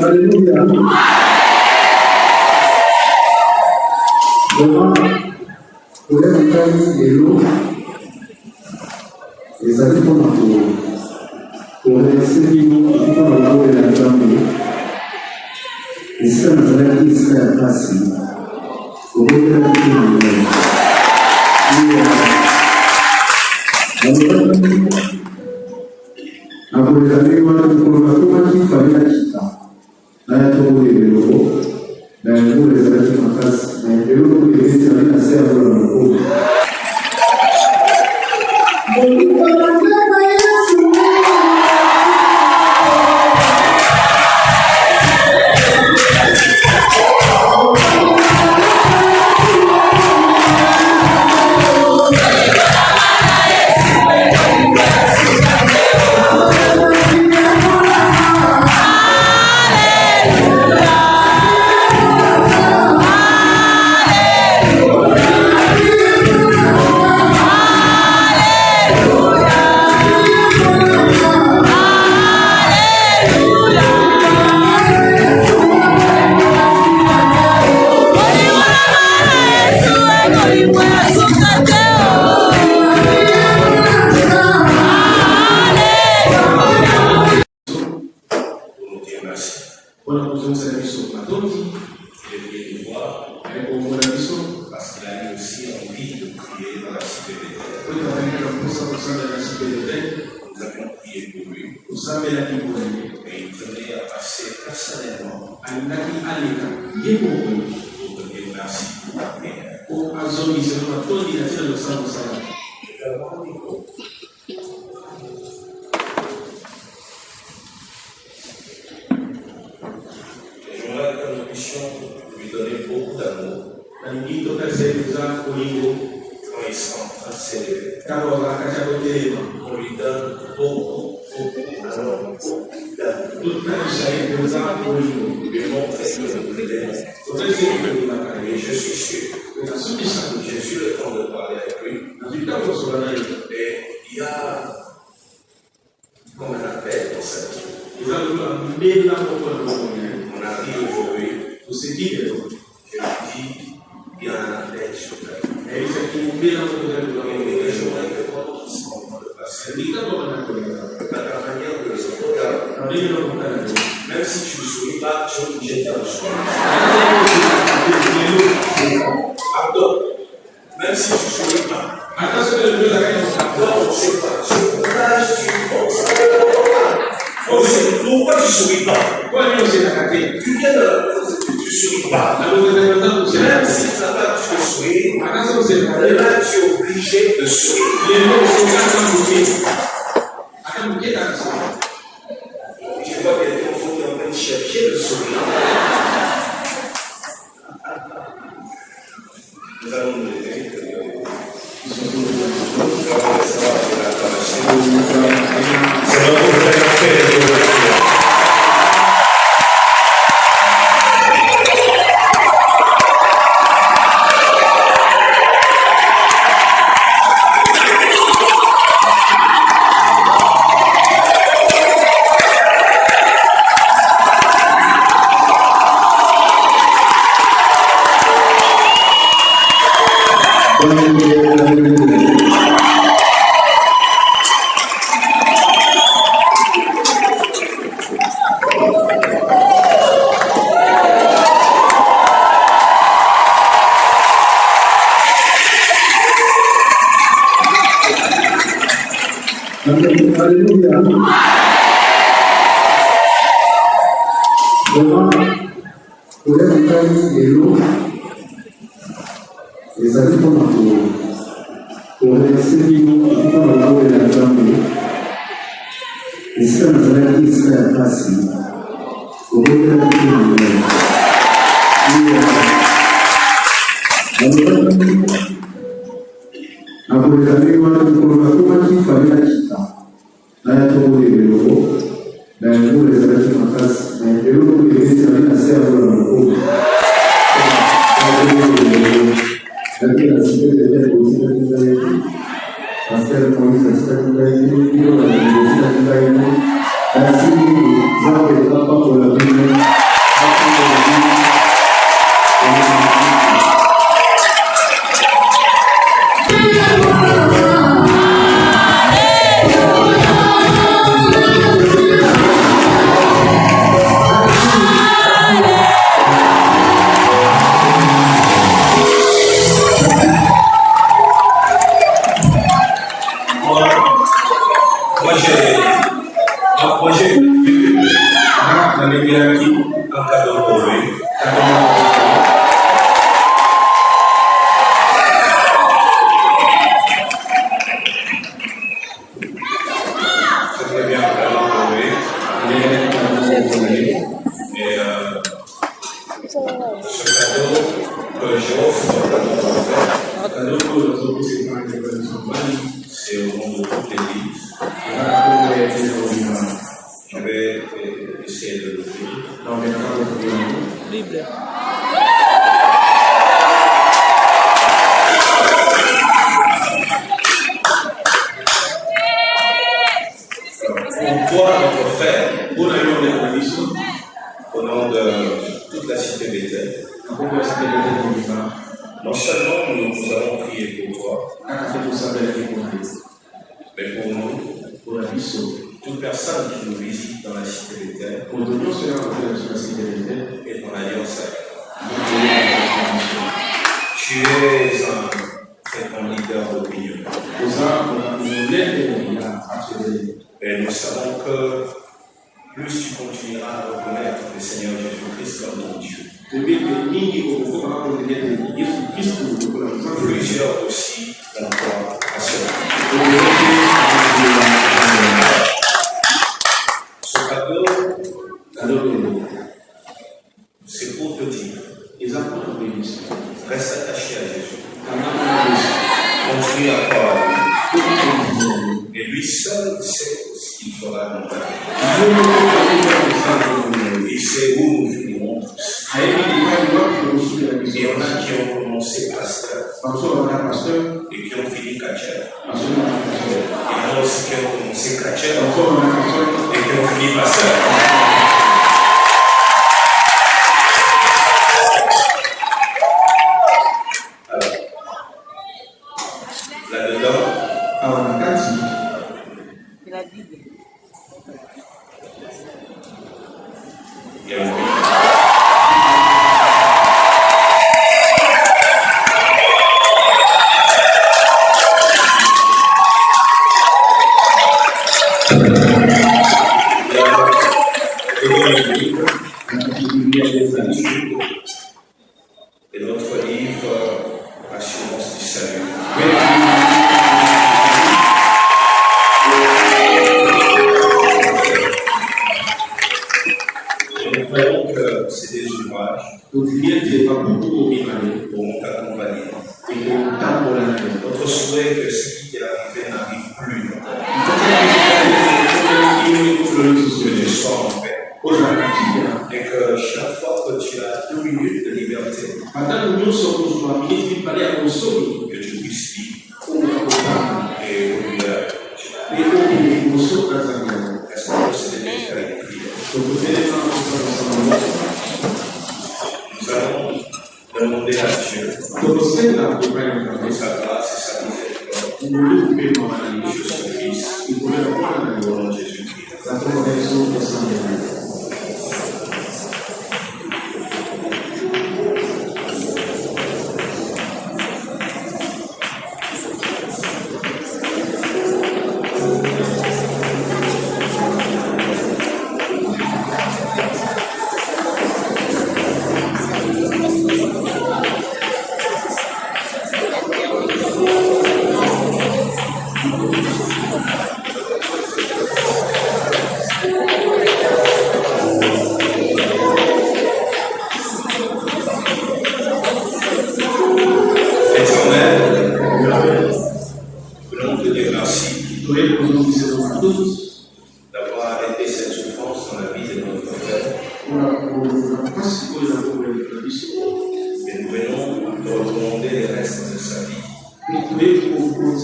Alléluia. Vraiment, pour les montages et l'eau, les amis pour remercier l'île pour l'eau et la famille. Et ça nous a dit que c'est facile. Pour remercier lui donner beaucoup d'amour. On lui donne beaucoup d'amour. Et je suis sûr, j'ai eu le temps de parler avec lui. Et il y a comme un appel dans sa vie. On arrive aujourd'hui. Je lui dis, il y a un appel sur ta vie. Et j'aurais que toi, tu sois en train de passer. À ta manière de les regarder. Même si tu ne souris pas, tu es obligé de faire le choix. Pardon. Même si tu ne souris pas. Pardon, on ne sait pas. Sur courage, tu penses. Pourquoi tu ne souris pas? Tu viens de tu ne souris pas. Même si tu n'as pas de sourire, là tu es obligé de sourire. Je vois quelqu'un qui est en train de chercher le sourire. Nous allons nous aider. C'est notre frère. Alléluia. Vraiment, pour les montages et l'eau, les amis pour remercier l'île pour l'eau et la famille. Et ça nous a dit que c'est facile. Pour remercier l'île.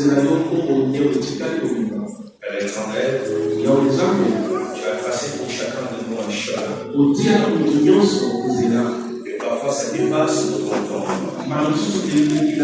kozela yo nkombo nye otikali kobima. Père éternel, Yawe nzambe tu as tracé pour chacun de nous un chemin. otia moto nyonso kozela Et parfois ça dépasse notre temps. mala mosusu elingi